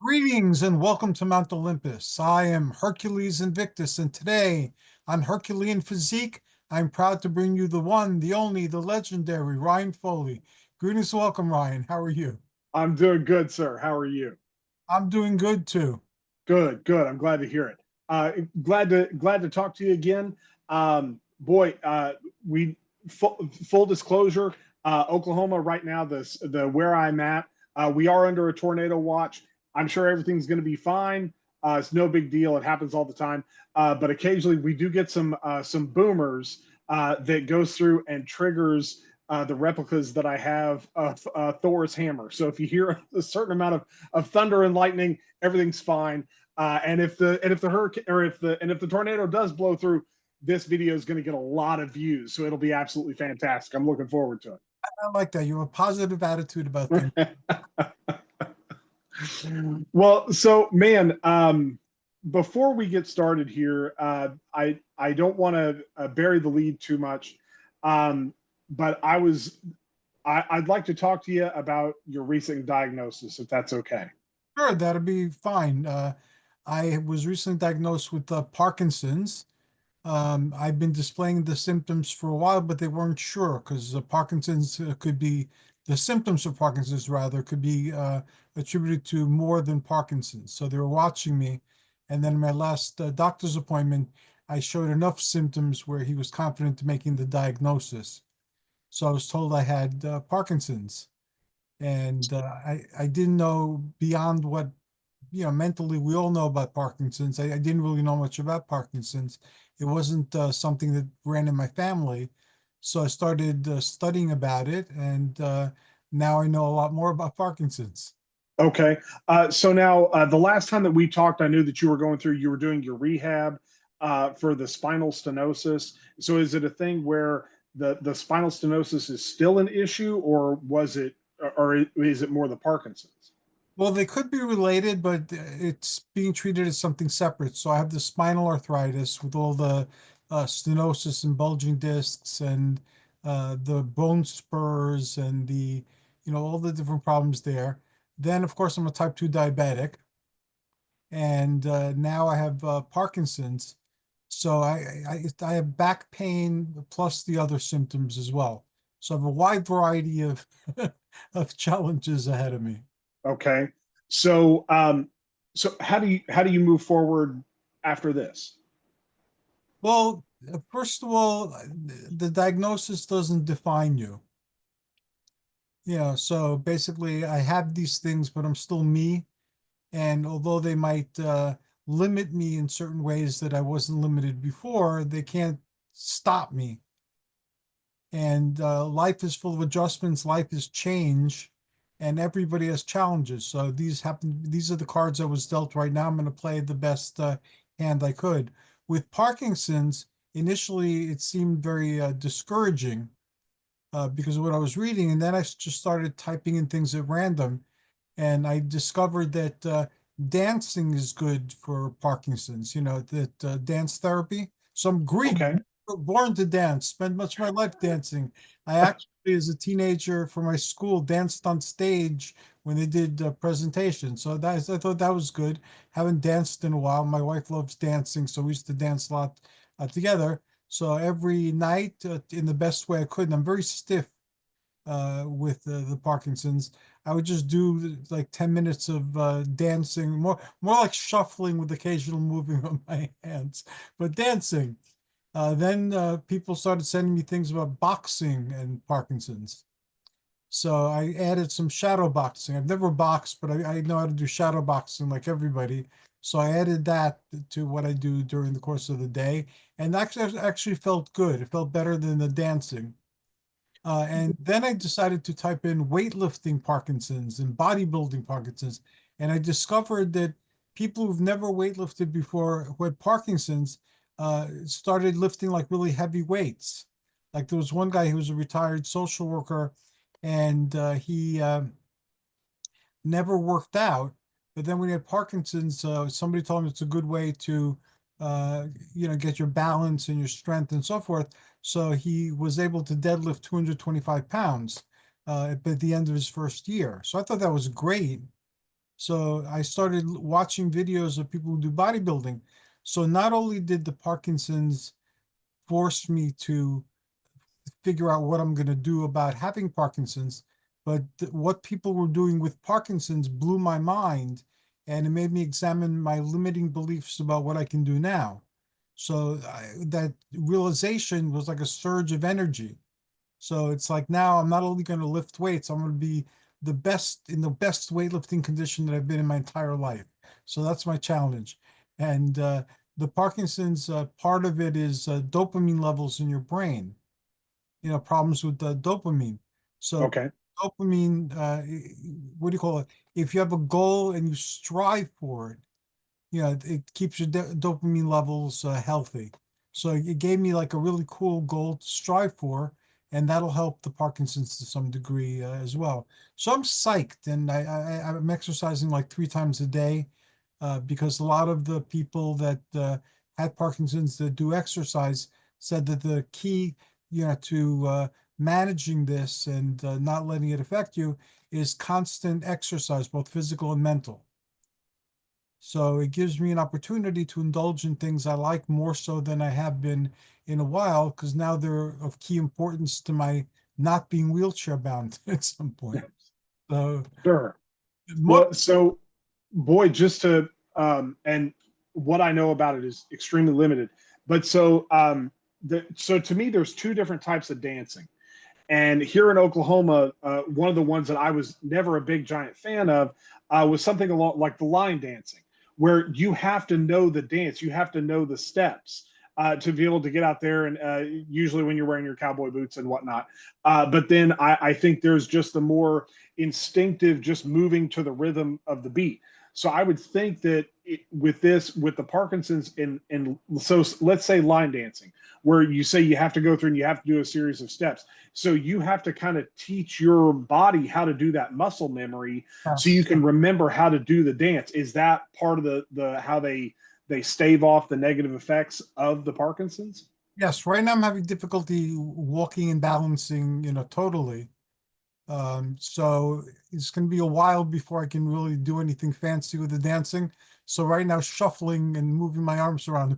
Greetings and welcome to Mount Olympus. I am Hercules Invictus, and today on Herculean Physique, I'm proud to bring you the one, the only, the legendary Ryan Foley. Greetings and welcome, Ryan. How are you? I'm doing good, sir. How are you? I'm doing good too. Good, good. I'm glad to hear it. Glad to talk to you again. Boy, we full disclosure, Oklahoma right now, the where I'm at, we are under a tornado watch. I'm sure everything's going to be fine. It's no big deal. It happens all the time. But occasionally we do get some boomers that goes through and triggers the replicas that I have of Thor's hammer. So if you hear a certain amount of thunder and lightning, everything's fine. And if the hurricane or if the tornado does blow through, this video is going to get a lot of views. So it'll be absolutely fantastic. I'm looking forward to I like that. You have a positive attitude about things. it. Well, so man, before we get started here, I don't want to bury the lead too much, but I'd like to talk to you about your recent diagnosis, if that's okay. Sure, that'll be fine. I was recently diagnosed with Parkinson's. I've been displaying the symptoms for a while, but they weren't sure because Parkinson's could be the symptoms of Parkinson's rather could be attributed to more than Parkinson's. So they were watching me, and then in my last doctor's appointment, I showed enough symptoms where he was confident to making the diagnosis. So I was told I had Parkinson's, and I didn't know beyond what mentally we all know about Parkinson's. I didn't really know much about Parkinson's. It wasn't something that ran in my family. So I started studying about it, and now I know a lot more about Parkinson's. Okay. So now, the last time that we talked, I knew that you were doing your rehab for the spinal stenosis. So is it a thing where the spinal stenosis is still an issue, or is it more the Parkinson's? Well, they could be related, but it's being treated as something separate. So I have the spinal arthritis with all the stenosis and bulging discs and the bone spurs and all the different problems there. Then, of course, I'm a type 2 diabetic, and now I have Parkinson's. So I have back pain plus the other symptoms as well. So I have a wide variety of of challenges ahead of me. Okay. So, so how do you move forward after this? Well, first of all, the diagnosis doesn't define you. So basically, I have these things, but I'm still me. And although they might limit me in certain ways that I wasn't limited before, they can't stop me. And life is full of adjustments, life is change, and everybody has challenges. So these are the cards I was dealt right now. I'm going to play the best hand I could. With Parkinson's, initially it seemed very discouraging because of what I was reading, and then I just started typing in things at random, and I discovered that dancing is good for Parkinson's. That dance therapy. So I'm Greek, Okay. born to dance, spent much of my life dancing. I actually, as a teenager for my school, danced on stage when they did presentations. So I thought that was good. Haven't danced in a while. My wife loves dancing, so we used to dance a lot together. So every night, in the best way I could, and I'm very stiff with the Parkinson's. I would just do like 10 minutes of dancing, more like shuffling with occasional moving of my hands, but dancing. Then people started sending me things about boxing and Parkinson's. So I added some shadow boxing. I've never boxed, but I know how to do shadow boxing like everybody. So I added that to what I do during the course of the day, and actually felt good. It felt better than the dancing. And then I decided to type in weightlifting Parkinson's and bodybuilding Parkinson's. And I discovered that people who've never weightlifted before who had Parkinson's started lifting like really heavy weights. Like there was one guy who was a retired social worker, and he never worked out. But then when he had Parkinson's, somebody told him it's a good way to, get your balance and your strength and so forth. So he was able to deadlift 225 pounds by the end of his first year. So I thought that was great. So I started watching videos of people who do bodybuilding. So not only did the Parkinson's force me to figure out what I'm going to do about having Parkinson's, but what people were doing with Parkinson's blew my mind, and it made me examine my limiting beliefs about what I can do now. So that realization was like a surge of energy. So it's like now I'm not only going to lift weights, I'm going to be the best in the best weightlifting condition that I've been in my entire life. So that's my challenge. And the Parkinson's part of it is dopamine levels in your brain, problems with the dopamine. So Okay. dopamine, what do you call it? If you have a goal and you strive for it, it keeps your dopamine levels healthy. So it gave me like a really cool goal to strive for, and that'll help the Parkinson's to some degree as well. So I'm psyched, and I'm exercising like 3 times a day because a lot of the people that had Parkinson's that do exercise said that the key, to managing this and not letting it affect you is constant exercise, both physical and mental. So it gives me an opportunity to indulge in things I like more so than I have been in a while, because now they're of key importance to my not being wheelchair bound at some point. So Sure. more, Well, so boy, just to and what I know about it is extremely limited. But so to me, there's two different types of dancing. And here in Oklahoma, one of the ones that I was never a big giant fan of was something along like the line dancing, where you have to know the dance, you have to know the steps to be able to get out there. And usually when you're wearing your cowboy boots and whatnot. But then I think there's just the more instinctive, just moving to the rhythm of the beat. So I would think that with this, with the Parkinson's, and so let's say line dancing, where you say you have to go through and you have to do a series of steps. So you have to kind of teach your body how to do that muscle memory so you yes, can remember how to do the dance. Is that part of the how they stave off the negative effects of the Parkinson's? yes. Right now I'm having difficulty walking and balancing, totally. So it's going to be a while before I can really do anything fancy with the dancing. So right now, shuffling and moving my arms around a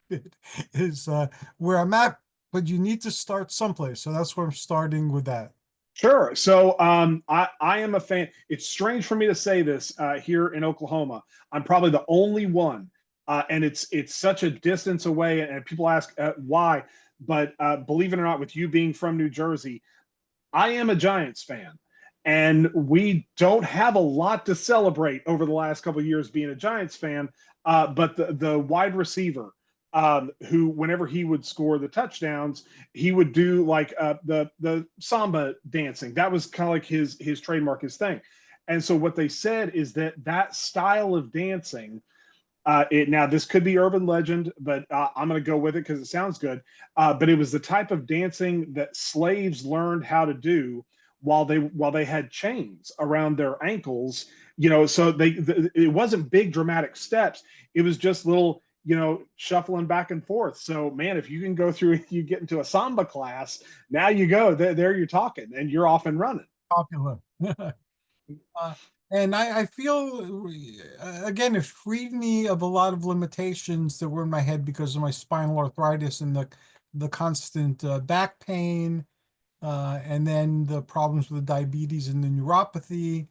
bit is where I'm at. But you need to start someplace. So that's where I'm starting with that. Sure. So I am a fan. It's strange for me to say this here in Oklahoma. I'm probably the only one, and it's such a distance away. And people ask why, but believe it or not, with you being from New Jersey, I am a Giants fan, and we don't have a lot to celebrate over the last couple of years being a Giants fan. But the wide receiver, who whenever he would score the touchdowns, he would do like the samba dancing. That was kind of like his trademark, his thing. And so what they said is that that style of dancing, now this could be urban legend, but I'm going to go with it because it sounds good. But it was the type of dancing that slaves learned how to do while they had chains around their ankles. So it wasn't big dramatic steps. It was just little, shuffling back and forth. So man, if you can go through, you get into a samba class, now you go there you're talking, and you're off and running. Popular. Uh, and I feel, again, it freed me of a lot of limitations that were in my head because of my spinal arthritis and the constant back pain, and then the problems with the diabetes and the neuropathy.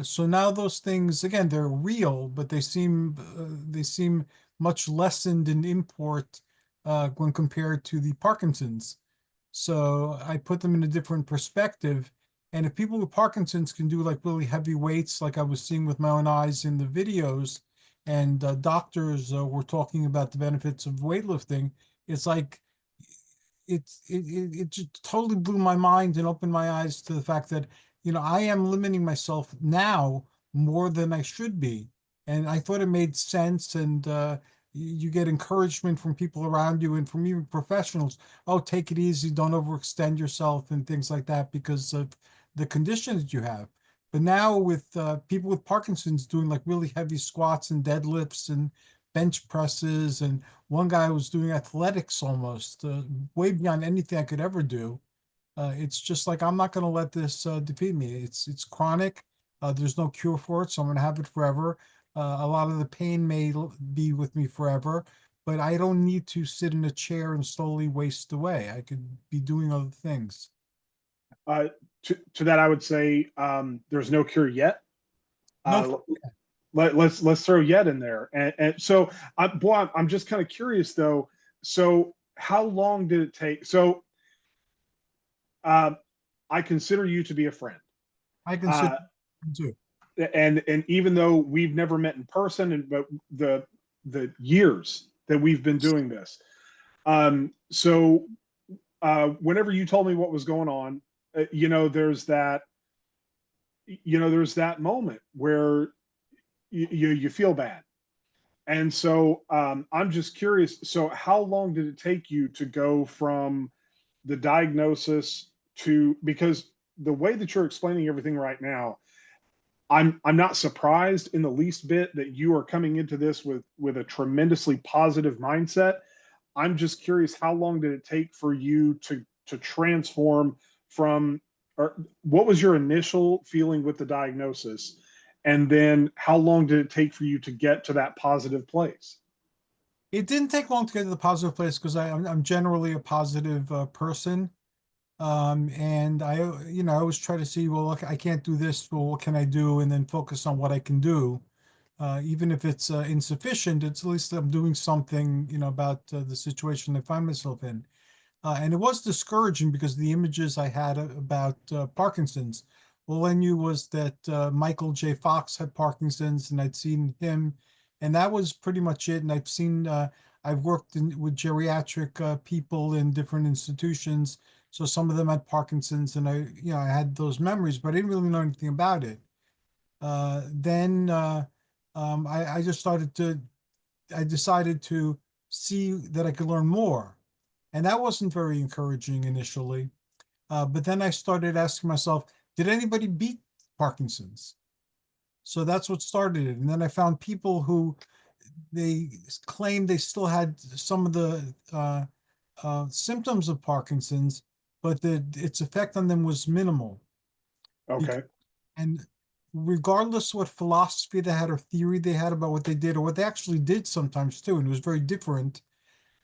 So now those things, again, they're real, but they seem much lessened in import when compared to the Parkinson's. So I put them in a different perspective. And if people with Parkinson's can do like really heavy weights, like I was seeing with my own eyes in the videos, and doctors were talking about the benefits of weightlifting, it's like it just totally blew my mind and opened my eyes to the fact that, I am limiting myself now more than I should be. And I thought it made sense. And you get encouragement from people around you and from even professionals. Oh, take it easy, don't overextend yourself and things like that because of the condition that you have. But now with people with Parkinson's doing like really heavy squats and deadlifts and bench presses, and one guy was doing athletics almost way beyond anything I could ever do. It's just like I'm not going to let this defeat me. It's chronic, There's no cure for it, so I'm going to have it forever. A lot of the pain may be with me forever, but I don't need to sit in a chair and slowly waste away. I could be doing other things. Uh, to that, I would say there's no cure yet. No, Uh, let's throw yet in there. And so, boy, I'm just kind of curious though. So, how long did it take? So, uh, I consider you to be a friend. I can sit Uh, too. and even though we've never met in person, and but the years that we've been doing this, so whenever you told me what was going on, there's that moment where you feel bad. And so I'm just curious. So how long did it take you to go from the diagnosis to, because the way that you're explaining everything right now, I'm not surprised in the least bit that you are coming into this with a tremendously positive mindset. I'm just curious, how long did it take for you to transform from, or what was your initial feeling with the diagnosis? And then how long did it take for you to get to that positive place? It didn't take long to get to the positive place because I'm generally a positive person. And I always try to see, well, look, I can't do this. Well, what can I do? And then focus on what I can do. Even if it's insufficient, it's at least I'm doing something, about the situation I find myself in. And it was discouraging because the images I had about Parkinson's, all I knew was that Michael J. Fox had Parkinson's, and I'd seen him, and that was pretty much it. And I've worked with geriatric people in different institutions, so some of them had Parkinson's, and I had those memories, but I didn't really know anything about it. Then I just I decided to see that I could learn more. And that wasn't very encouraging initially. But then I started asking myself, did anybody beat Parkinson's? So that's what started it. And then I found people who they claimed they still had some of the symptoms of Parkinson's, but its effect on them was minimal. Okay. And regardless what philosophy they had or theory they had about what they did or what they actually did sometimes too, and it was very different,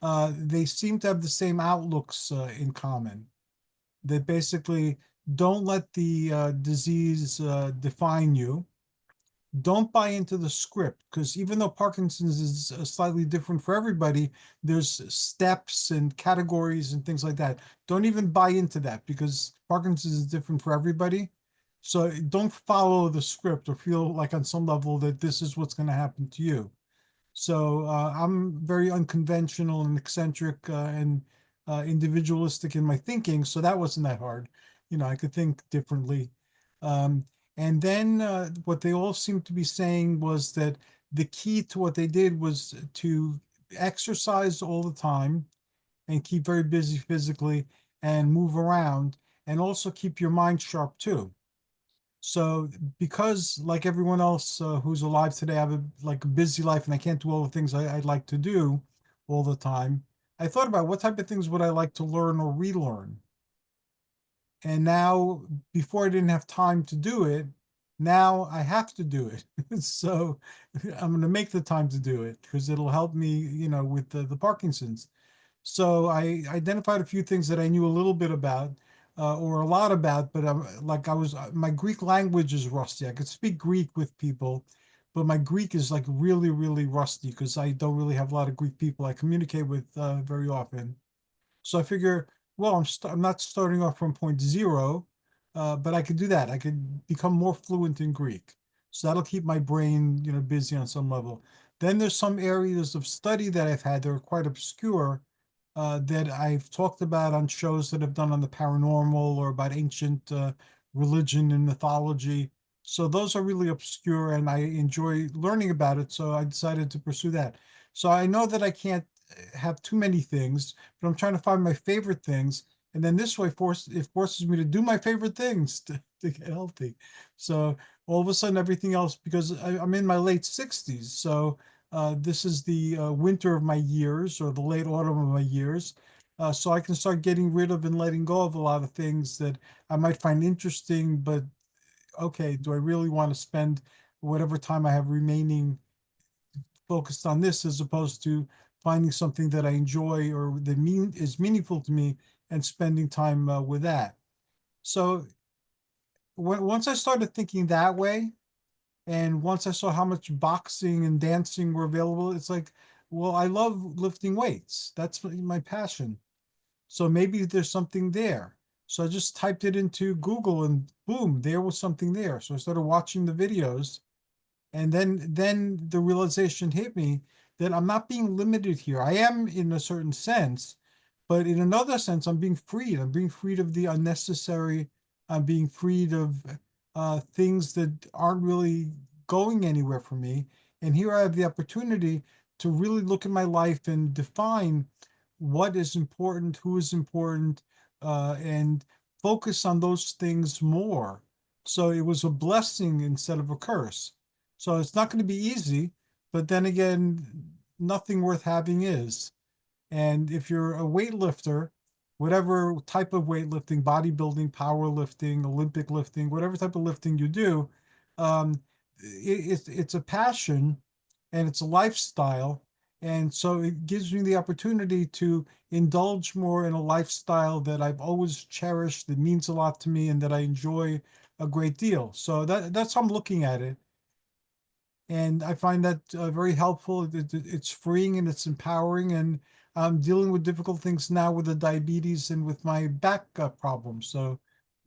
they seem to have the same outlooks in common. That basically don't let the disease define you. Don't buy into the script because even though Parkinson's is slightly different for everybody, there's steps and categories and things like that. Don't even buy into that because Parkinson's is different for everybody. So don't follow the script or feel like on some level that this is what's going to happen to you. So I'm very unconventional and eccentric and individualistic in my thinking. So that wasn't that hard. I could think differently. Um, and then what they all seemed to be saying was that the key to what they did was to exercise all the time and keep very busy physically and move around and also keep your mind sharp too. So because like everyone else who's alive today, I have a busy life and I can't do all the things I'd like to do all the time. I thought about what type of things would I like to learn or relearn. And now, before I didn't have time to do it, now I have to do it. So I'm going to make the time to do it because it'll help me, with the Parkinson's. So I identified a few things that I knew a little bit about, or a lot about, but my Greek language is rusty. I could speak Greek with people, but my Greek is like really, really rusty because I don't really have a lot of Greek people I communicate with very often. So I figure, well, I'm not starting off from point zero, but I could do that. I could become more fluent in Greek. So that'll keep my brain, busy on some level. Then there's some areas of study that I've had that are quite obscure, that I've talked about on shows that I've done on the paranormal or about ancient religion and mythology. So those are really obscure and I enjoy learning about it. So I decided to pursue that. So I know that I can't have too many things, but I'm trying to find my favorite things. And then this way it forces me to do my favorite things to get healthy. So all of a sudden everything else, because I'm in my late 60s. So this is the winter of my years or the late autumn of my years. So I can start getting rid of and letting go of a lot of things that I might find interesting, but okay, do I really want to spend whatever time I have remaining focused on this as opposed to finding something that I enjoy or that is meaningful to me and spending time with that. So once I started thinking that way, and once I saw how much boxing and dancing were available, it's like, well, I love lifting weights. That's my passion. So maybe there's something there. So I just typed it into Google and boom, there was something there. So I started watching the videos, and then the realization hit me that I'm not being limited here. I am in a certain sense, but in another sense, I'm being freed. I'm being freed of the unnecessary. I'm being freed of things that aren't really going anywhere for me. And here I have the opportunity to really look at my life and define what is important, who is important, and focus on those things more. So it was a blessing instead of a curse. So it's not going to be easy, but then again, nothing worth having is. And if you're a weightlifter, whatever type of weightlifting, bodybuilding, powerlifting, Olympic lifting, whatever type of lifting you do, it's a passion and it's a lifestyle. And so it gives me the opportunity to indulge more in a lifestyle that I've always cherished, that means a lot to me, and that I enjoy a great deal. So that's how I'm looking at it. And I find that very helpful. It's freeing and it's empowering. And I'm dealing with difficult things now with the diabetes and with my back problems. So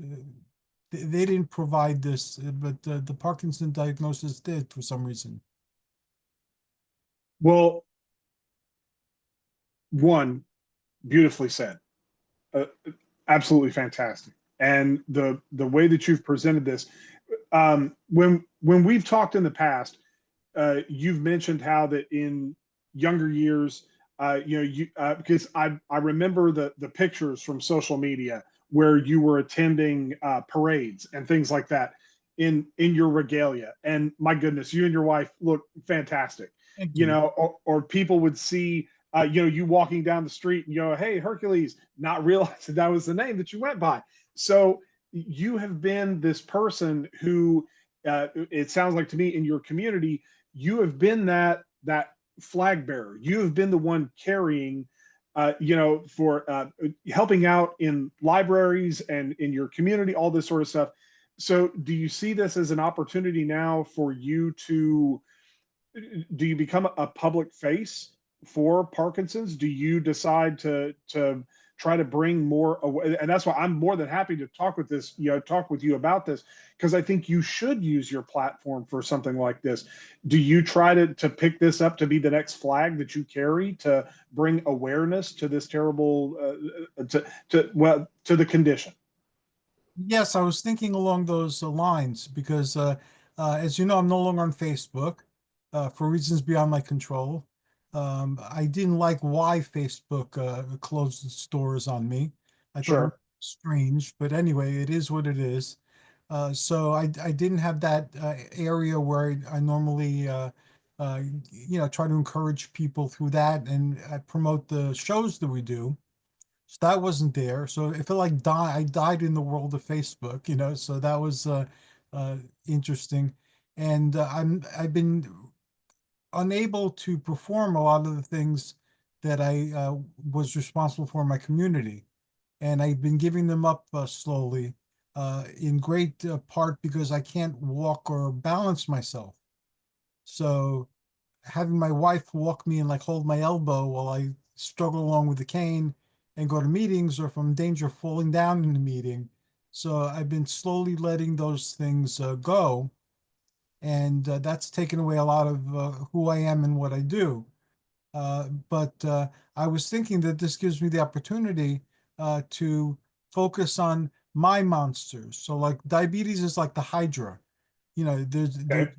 uh, they didn't provide this, but the Parkinson diagnosis did for some reason. Well, one, beautifully said. Uh, Absolutely fantastic. And the way that you've presented this, when we've talked in the past, you've mentioned how that in younger years, you because I remember the pictures from social media where you were attending parades and things like that in your regalia, and my goodness, you and your wife look fantastic. Thank You you. know, or people would see. You walking down the street and you go, "Hey, Hercules," not realizing that was the name that you went by. So you have been this person who, it sounds like to me, in your community, you have been that flag bearer. You have been the one carrying, for helping out in libraries and in your community, all this sort of stuff. So, do you see this as an opportunity now for you to? Do you become a public face for Parkinson's? Do you decide to try to bring more away? And that's why I'm more than happy to talk with you about this, because I think you should use your platform for something like this. Do you try to pick this up to be the next flag that you carry to bring awareness to this terrible to the condition? Yes, I was thinking along those lines because, as you know, I'm no longer on Facebook for reasons beyond my control. I didn't like why Facebook closed its doors on me. I thought it was Sure. strange, but anyway, it is what it is. So I didn't have that area where I normally, uh, try to encourage people through that and promote the shows that we do. So that wasn't there. So it felt like I died in the world of Facebook, so that was uh, interesting. And I've been unable to perform a lot of the things that I was responsible for in my community. And I've been giving them up slowly, in great part because I can't walk or balance myself. So having my wife walk me and like hold my elbow while I struggle along with the cane and go to meetings, or if I'm in danger of falling down in the meeting. So I've been slowly letting those things go. And that's taken away a lot of who I am and what I do. But I was thinking that this gives me the opportunity to focus on my monsters. So like diabetes is like the Hydra. Okay.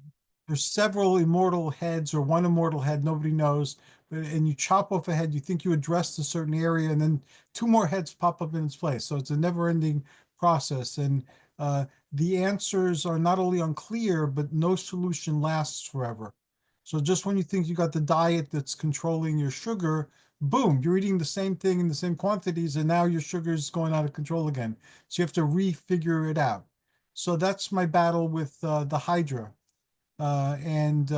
There's several immortal heads or one immortal head, nobody knows. And you chop off a head, you think you addressed a certain area, and then two more heads pop up in its place. So it's a never-ending process. And the answers are not only unclear, but no solution lasts forever. So just when you think you got the diet that's controlling your sugar, boom, you're eating the same thing in the same quantities, and now your sugar is going out of control again. So you have to refigure it out. So that's my battle with the Hydra. And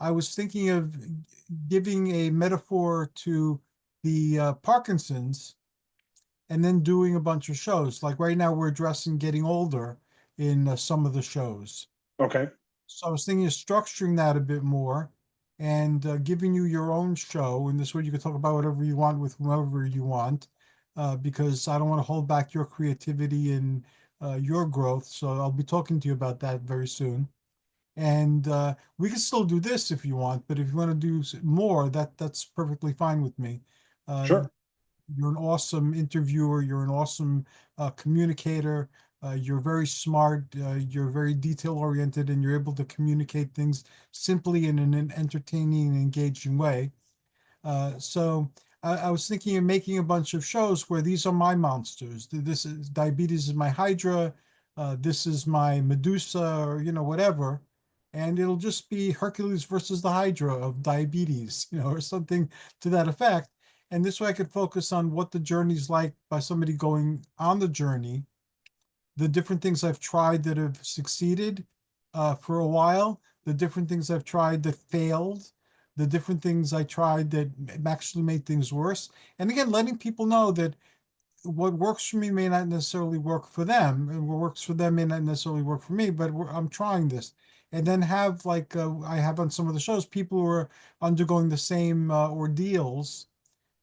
I was thinking of giving a metaphor to the Parkinson's and then doing a bunch of shows. Like right now, we're addressing getting older in some of the shows. Okay. So I was thinking of structuring that a bit more and giving you your own show. And this way you can talk about whatever you want with whomever you want, because I don't want to hold back your creativity and your growth. So I'll be talking to you about that very soon. And we can still do this if you want, but if you want to do more, that's perfectly fine with me. Uh, Sure. you're an awesome interviewer. You're an awesome communicator. You're very smart. You're very detail oriented, and you're able to communicate things simply in an entertaining and engaging way. So I was thinking of making a bunch of shows where these are my monsters. This is diabetes is my Hydra. This is my Medusa, or whatever. And it'll just be Hercules versus the Hydra of diabetes, or something to that effect. And this way I could focus on what the journey's like by somebody going on the journey, the different things I've tried that have succeeded for a while, the different things I've tried that failed, the different things I tried that actually made things worse. And again, letting people know that what works for me may not necessarily work for them, and what works for them may not necessarily work for me, but I'm trying this. And then have, like I have on some of the shows, people who are undergoing the same ordeals,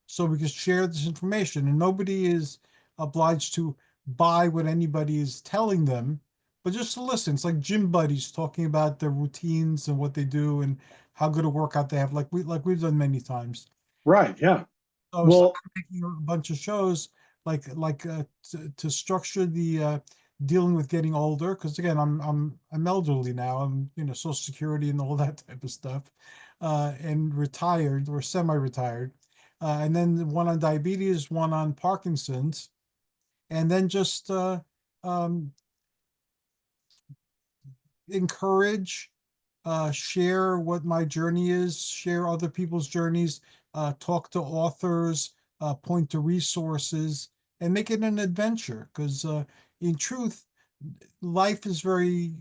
so we can share this information. And nobody is obliged to buy what anybody is telling them, but just to listen. It's like gym buddies talking about their routines and what they do and how good a workout they have, like we've done many times. Right. Yeah. So Well, I'm making a bunch of shows to structure the dealing with getting older, because again, I'm elderly now. I'm Social Security and all that type of stuff, and retired or semi-retired, and then one on diabetes, one on Parkinson's, and then just um, encourage, share what my journey is, share other people's journeys, talk to authors, point to resources, and make it an adventure. Because in truth, life is very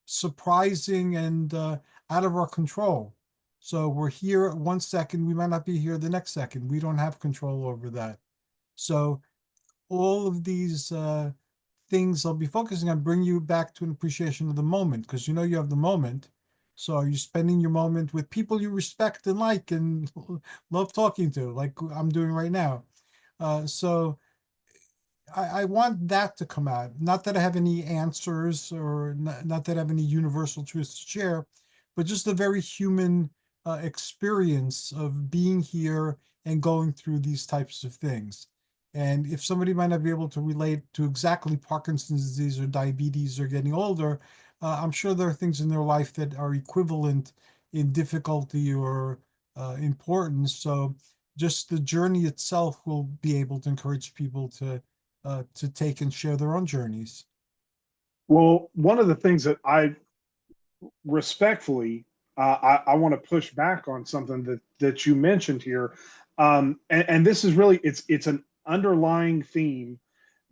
surprising and out of our control. So we're here at 1 second, we might not be here the next second. We don't have control over that. So all of these things I'll be focusing on bring you back to an appreciation of the moment, because you have the moment. So are you spending your moment with people you respect and like and love talking to, like I'm doing right now? So I want that to come out. Not that I have any answers, or not that I have any universal truths to share, but just the very human experience of being here and going through these types of things. And if somebody might not be able to relate to exactly Parkinson's disease or diabetes or getting older, I'm sure there are things in their life that are equivalent in difficulty or importance. So just the journey itself will be able to encourage people to take and share their own journeys. well, one of the things that I respectfully, I want to push back on something that you mentioned here, and this is really it's an underlying theme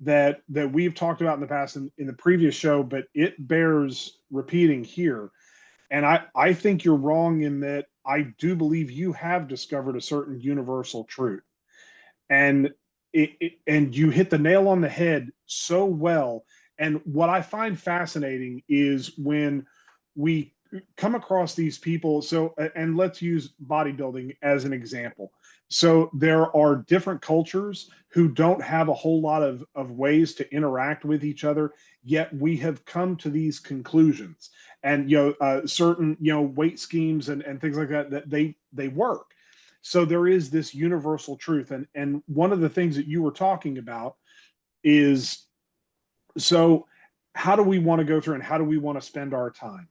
that we've talked about in the past in the previous show, but it bears repeating here. And I think you're wrong in that I do believe you have discovered a certain universal truth, and and you hit the nail on the head so well. And what I find fascinating is when we come across these people. So, and let's use bodybuilding as an example. So there are different cultures who don't have a whole lot of ways to interact with each other, yet we have come to these conclusions. And certain weight schemes and things like that, that they work. So there is this universal truth. And one of the things that you were talking about is, so how do we want to go through and how do we want to spend our time?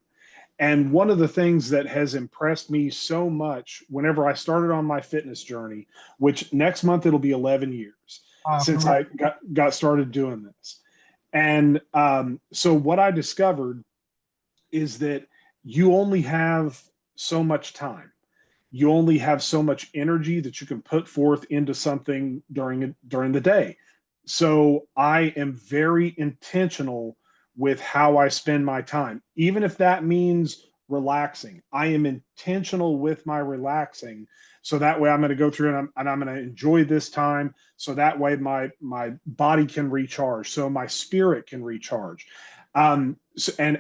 And one of the things that has impressed me so much whenever I started on my fitness journey, which next month it'll be 11 years since I got started doing this. And so what I discovered is that you only have so much time. You only have so much energy that you can put forth into something during the day. So I am very intentional with how I spend my time, even if that means relaxing. I am intentional with my relaxing. So that way I'm going to go through and I'm going to enjoy this time. So that way my body can recharge. So my spirit can recharge. And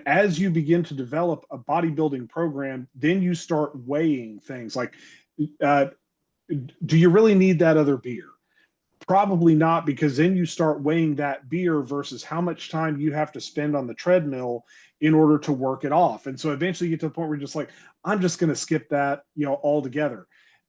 as you begin to develop a bodybuilding program, then you start weighing things like, uh, do you really need that other beer? Probably not, because then you start weighing that beer versus how much time you have to spend on the treadmill in order to work it off. And so eventually you get to the point where you're just like, I'm just going to skip that, altogether.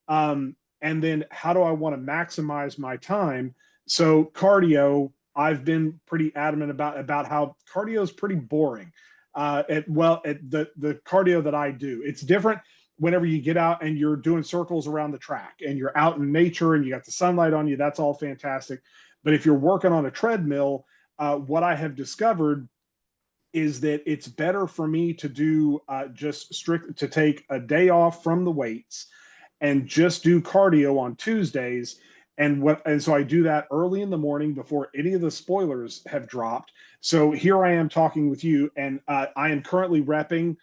And then how do I want to maximize my time? So cardio, I've been pretty adamant about how cardio is pretty boring. At the cardio that I do, it's different whenever you get out and you're doing circles around the track and you're out in nature and you got the sunlight on you. That's all fantastic. But if you're working on a treadmill, what I have discovered is that it's better for me to do to take a day off from the weights and just do cardio on Tuesdays. And so I do that early in the morning before any of the spoilers have dropped. So here I am talking with you, and I am currently repping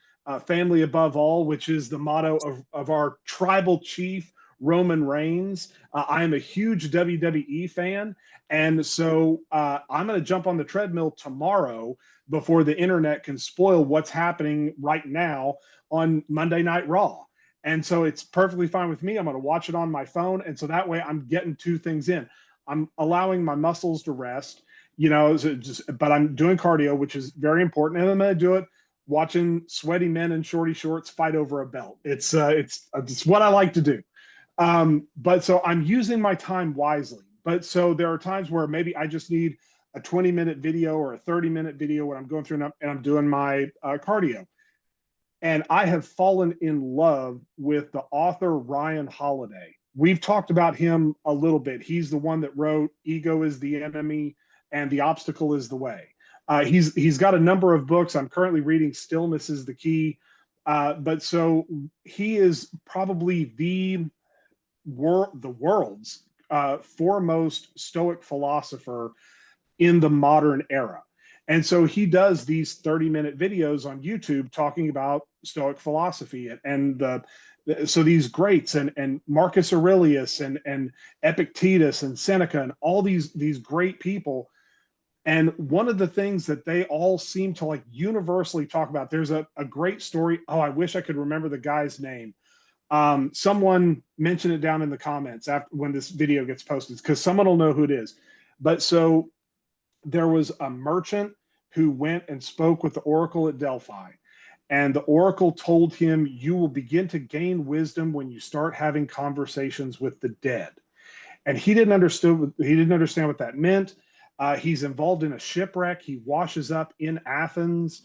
family above all, which is the motto of our tribal chief, Roman Reigns. I am a huge WWE fan. And so I'm going to jump on the treadmill tomorrow before the internet can spoil what's happening right now on Monday Night Raw. And so it's perfectly fine with me. I'm going to watch it on my phone. And so that way I'm getting two things in. I'm allowing my muscles to rest, but I'm doing cardio, which is very important. And I'm going to do it watching sweaty men in shorty shorts fight over a belt. It's what I like to do. But so I'm using my time wisely. But so there are times where maybe I just need a 20-minute video or a 30-minute video when I'm going through and I'm doing my cardio. And I have fallen in love with the author Ryan Holiday. We've talked about him a little bit. He's the one that wrote Ego is the Enemy and The Obstacle is the Way. He's got a number of books. I'm currently reading Stillness is the Key. But so he is probably the world's foremost Stoic philosopher in the modern era. And so he does these 30-minute videos on YouTube talking about Stoic philosophy so these greats and Marcus Aurelius and Epictetus and Seneca and all these great people. And one of the things that they all seem to like universally talk about, there's a great story. Oh, I wish I could remember the guy's name. Someone mention it down in the comments after when this video gets posted, because someone will know who it is. But so there was a merchant who went and spoke with the oracle at Delphi. And the oracle told him, you will begin to gain wisdom when you start having conversations with the dead. And he didn't understand what that meant. He's involved in a shipwreck. He washes up in Athens,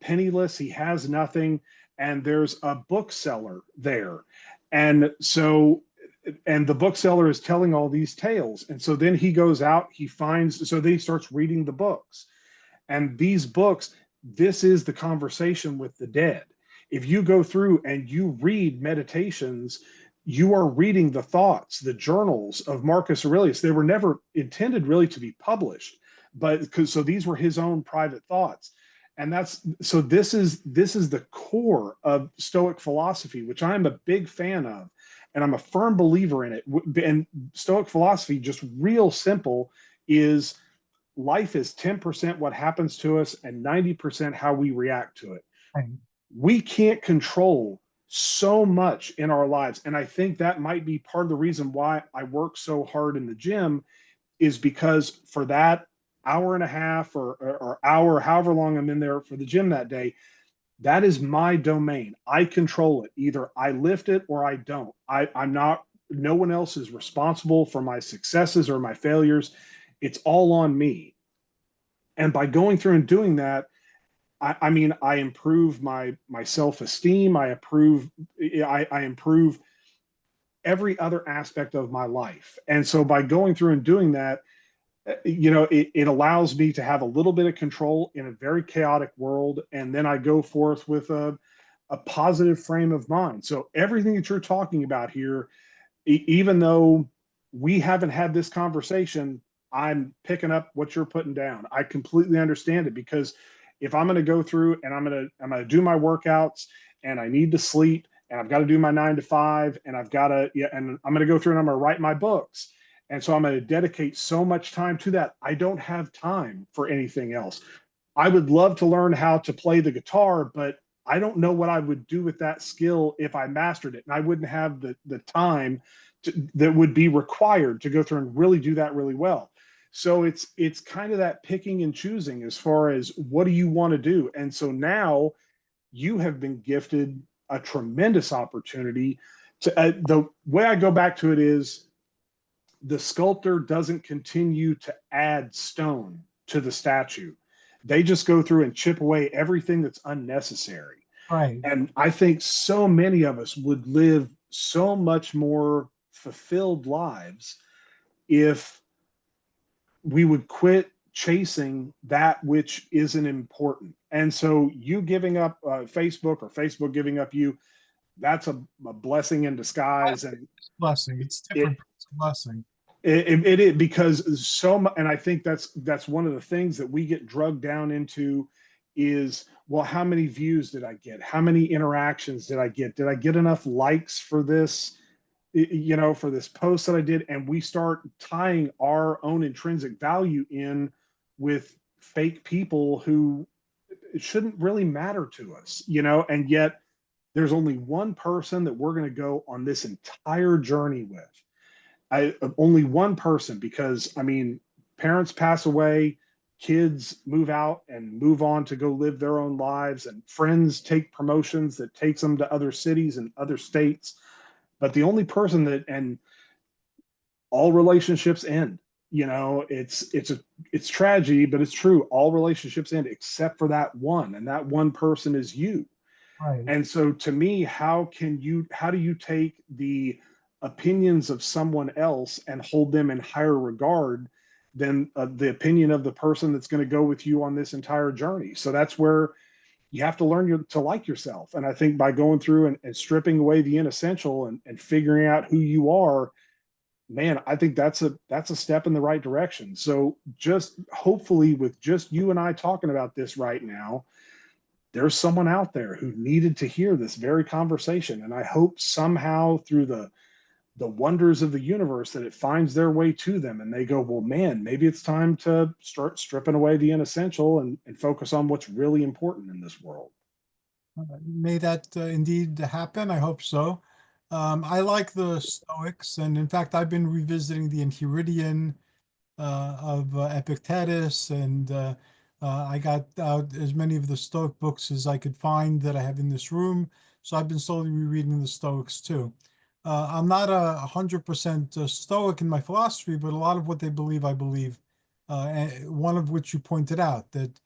penniless. He has nothing. And there's a bookseller there. And the bookseller is telling all these tales. And so then he goes out, then he starts reading the books. And these books, this is the conversation with the dead. If you go through and you read Meditations, you are reading the thoughts, the journals of Marcus Aurelius. They were never intended really to be published, so these were his own private thoughts. And this is the core of Stoic philosophy, which I'm a big fan of, and I'm a firm believer in it. And Stoic philosophy, just real simple, is life is 10% what happens to us and 90% how we react to it. Right. We can't control so much in our lives. And I think that might be part of the reason why I work so hard in the gym, is because for that hour and a half or hour, however long I'm in there for the gym that day, that is my domain. I control it. Either I lift it or I don't. No one else is responsible for my successes or my failures. It's all on me. And by going through and doing that, I mean, I improve my self-esteem. I improve every other aspect of my life. And so by going through and doing that, it allows me to have a little bit of control in a very chaotic world. And then I go forth with a positive frame of mind. So everything that you're talking about here, even though we haven't had this conversation, I'm picking up what you're putting down. I completely understand it, because if I'm going to go through and I'm going to do my workouts and I need to sleep and I've got to do my 9 to 5 and I've got to, yeah, and I'm going to go through and I'm going to write my books. And so I'm going to dedicate so much time to that. I don't have time for anything else. I would love to learn how to play the guitar, but I don't know what I would do with that skill if I mastered it. And I wouldn't have the time that would be required to go through and really do that really well. So it's kind of that picking and choosing as far as what do you want to do. And so now you have been gifted a tremendous opportunity to the way I go back to it is the sculptor doesn't continue to add stone to the statue. They just go through and chip away everything that's unnecessary. Right. And I think so many of us would live so much more fulfilled lives if we would quit chasing that which isn't important. And so you giving up Facebook or Facebook giving up you, that's a blessing in disguise. And Blessing. It's it, different, but it's a blessing. it because so much, and I think that's one of the things that we get drugged down into is, well, how many views did I get? How many interactions did I get? Did I get enough likes for this, for this post that I did? And we start tying our own intrinsic value in with fake people who it shouldn't really matter to us, and yet there's only one person that we're going to go on this entire journey with. Only one person, because I mean, parents pass away, kids move out and move on to go live their own lives, and friends take promotions that takes them to other cities and other states. But the only person and all relationships end. It's tragedy, but it's true. All relationships end except for that one, and that one person is you. Right. And so to me, how do you take the opinions of someone else and hold them in higher regard than the opinion of the person that's going to go with you on this entire journey? So that's where you have to learn to like yourself. And I think by going through and stripping away the inessential and figuring out who you are, man, I think that's a step in the right direction. So just hopefully with just you and I talking about this right now, there's someone out there who needed to hear this very conversation. And I hope somehow through the wonders of the universe that it finds their way to them and they go, well, man, maybe it's time to start stripping away the inessential and focus on what's really important in this world. May that indeed happen. I hope so. I like the Stoics, and in fact, I've been revisiting the Enchiridion of Epictetus, and I got out as many of the Stoic books as I could find that I have in this room. So I've been slowly rereading the Stoics too. I'm not 100% Stoic in my philosophy, but a lot of what they believe, I believe. And one of which you pointed out that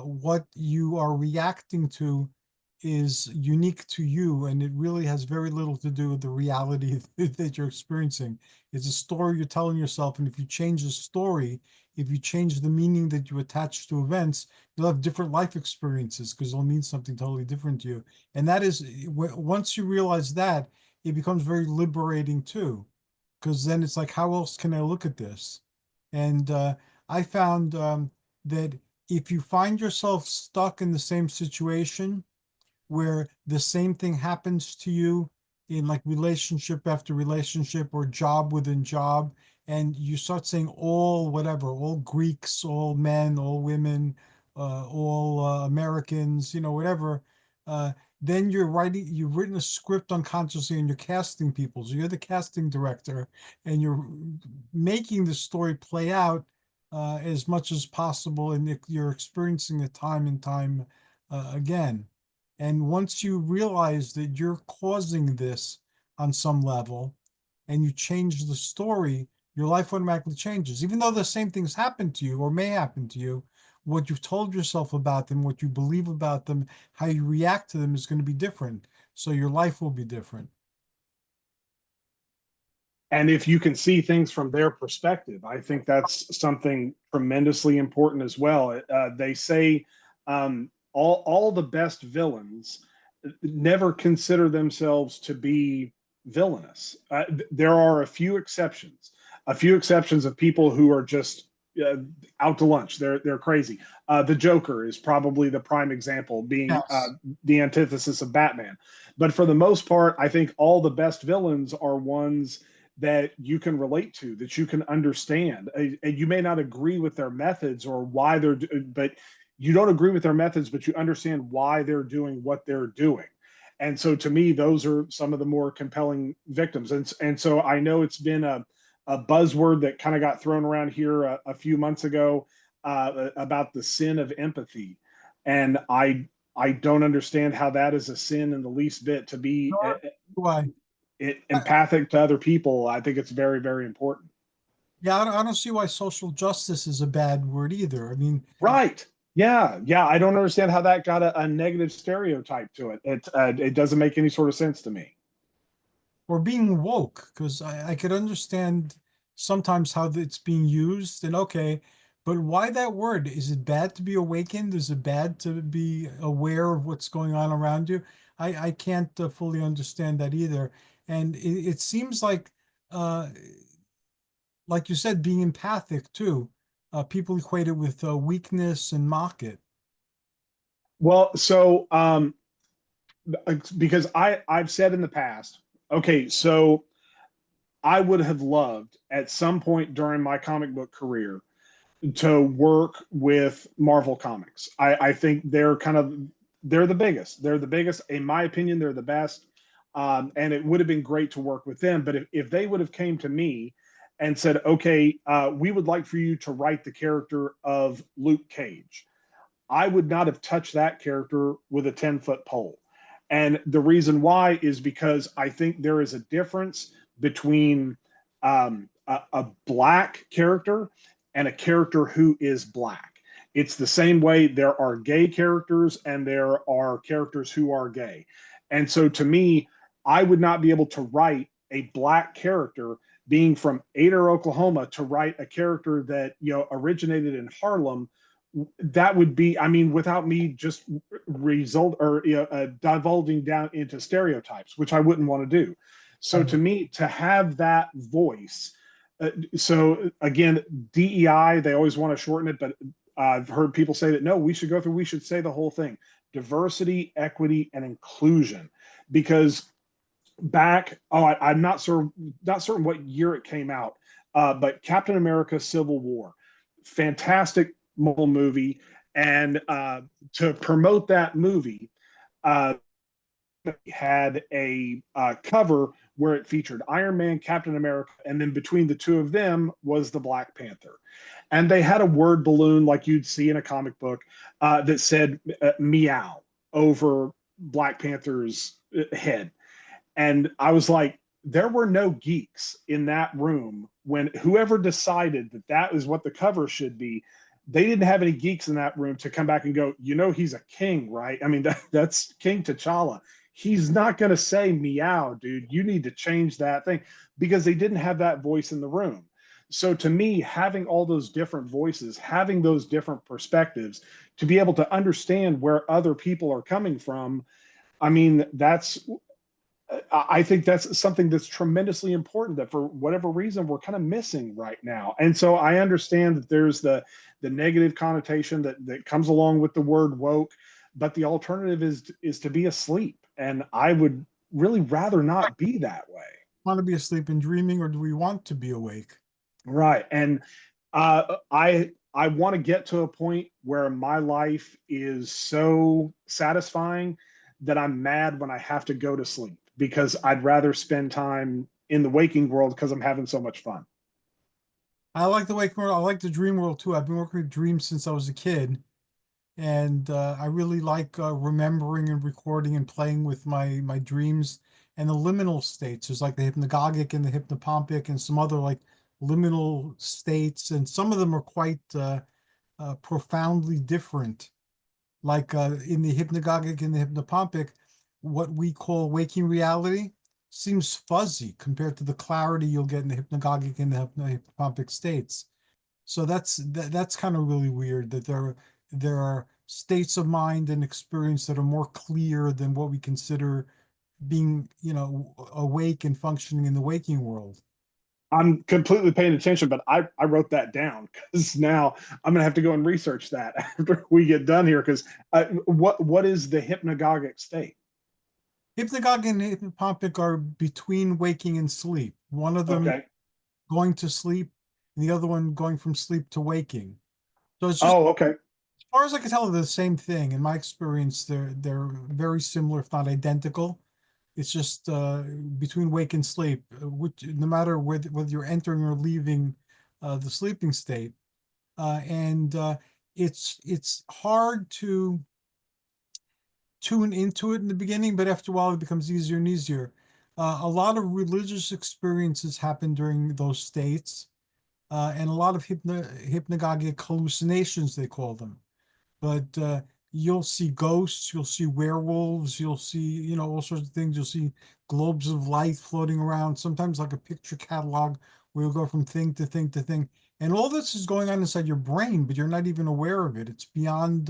what you are reacting to is unique to you, and it really has very little to do with the reality that you're experiencing. It's a story you're telling yourself, and if you change the story, if you change the meaning that you attach to events, you'll have different life experiences because it'll mean something totally different to you. And that is, once you realize that, it becomes very liberating too, because then it's like, how else can I look at this? And I found that if you find yourself stuck in the same situation, where the same thing happens to you in like relationship after relationship or job within job, and you start saying all whatever, all Greeks, all men, all women, all Americans, whatever, uh, then you've written a script unconsciously and you're casting people. So you're the casting director and you're making the story play out as much as possible, and you're experiencing it time and time again. And once you realize that you're causing this on some level and you change the story, your life automatically changes. Even though the same things happen to you or may happen to you, what you've told yourself about them, what you believe about them, how you react to them is going to be different. So your life will be different. And if you can see things from their perspective, I think that's something tremendously important as well. They say all the best villains never consider themselves to be villainous. There are a few exceptions of people who are just out to lunch. They're crazy. The Joker is probably the prime example, being Yes. the antithesis of Batman. But for the most part, I think all the best villains are ones that you can relate to, that you can understand. And you may not agree with their methods or why but you don't agree with their methods, but you understand why they're doing what they're doing. And so to me, those are some of the more compelling victims. And so I know it's been a buzzword that kind of got thrown around here a few months ago about the sin of empathy. And I don't understand how that is a sin in the least bit. To be Nor do I. empathic to other people, I think it's very, very important. Yeah, I don't see why social justice is a bad word either. I mean, Right. Yeah. Yeah. I don't understand how that got a negative stereotype to it. It doesn't make any sort of sense to me. or being woke, because I could understand sometimes how it's being used, and okay, but why that word? Is it bad to be awakened? Is it bad to be aware of what's going on around you? I can't fully understand that either. And it seems uh, like you said, being empathic too. People equate it with weakness and mock it. Well, so because I've said in the past, okay, so I would have loved at some point during my comic book career to work with Marvel Comics. I think they're the biggest. They're the biggest. In my opinion, they're the best. And it would have been great to work with them. But if they would have came to me and said, okay, we would like for you to write the character of Luke Cage, I would not have touched that character with a 10-foot pole. And the reason why is because I think there is a difference between a black character and a character who is black. It's the same way there are gay characters and there are characters who are gay. And so to me, I would not be able to write a black character being from Ada, Oklahoma, to write a character that originated in Harlem. That would be, I mean, without me just divulging down into stereotypes, which I wouldn't want to do. So Right. to me, to have that voice, so again, DEI, they always want to shorten it, but I've heard people say that no, we should say the whole thing: diversity, equity, and inclusion. Because I'm not certain what year it came out, but Captain America: Civil War, fantastic movie, and to promote that movie, uh, had a cover where it featured Iron Man, Captain America, and then between the two of them was the Black Panther. And they had a word balloon like you'd see in a comic book that said meow over Black Panther's head. And I was like, there were no geeks in that room when whoever decided that that is what the cover should be. They didn't have any geeks in that room to come back and go, he's a king, right? I mean, that's King T'Challa. He's not going to say meow, dude. You need to change that thing, because they didn't have that voice in the room. So to me, having all those different voices, having those different perspectives to be able to understand where other people are coming from, I mean, I think that's something that's tremendously important that for whatever reason we're kind of missing right now. And so I understand that there's the negative connotation that comes along with the word woke, but the alternative is to be asleep. And I would really rather not be that way. Want to be asleep and dreaming, or do we want to be awake? Right. And I want to get to a point where my life is so satisfying that I'm mad when I have to go to sleep, because I'd rather spend time in the waking world because I'm having so much fun. I like the waking world. I like the dream world too. I've been working with dreams since I was a kid, and I really like remembering and recording and playing with my dreams and the liminal states. There's like the hypnagogic and the hypnopompic and some other like liminal states, and some of them are quite profoundly different. Like in the hypnagogic and the hypnopompic, what we call waking reality seems fuzzy compared to the clarity you'll get in the hypnagogic and the hypnopompic states. So that's kind of really weird that there are states of mind and experience that are more clear than what we consider being, awake and functioning in the waking world. I'm completely paying attention, but I wrote that down because now I'm gonna have to go and research that after we get done here. Because what is the hypnagogic state? Hypnagogic and hypnopompic are between waking and sleep. One of them Okay. going to sleep, and the other one going from sleep to waking. So it's just, Oh, okay. as far as I can tell, they're the same thing. In my experience, they're very similar, if not identical. It's just between wake and sleep, which no matter whether you're entering or leaving the sleeping state, and it's hard to tune into it in the beginning, but after a while it becomes easier and easier. A lot of religious experiences happen during those states, and a lot of hypnagogic hallucinations, they call them. But you'll see ghosts, you'll see werewolves, you'll see, all sorts of things. You'll see globes of light floating around, sometimes like a picture catalog where you'll go from thing to thing to thing. And all this is going on inside your brain, but you're not even aware of it. It's beyond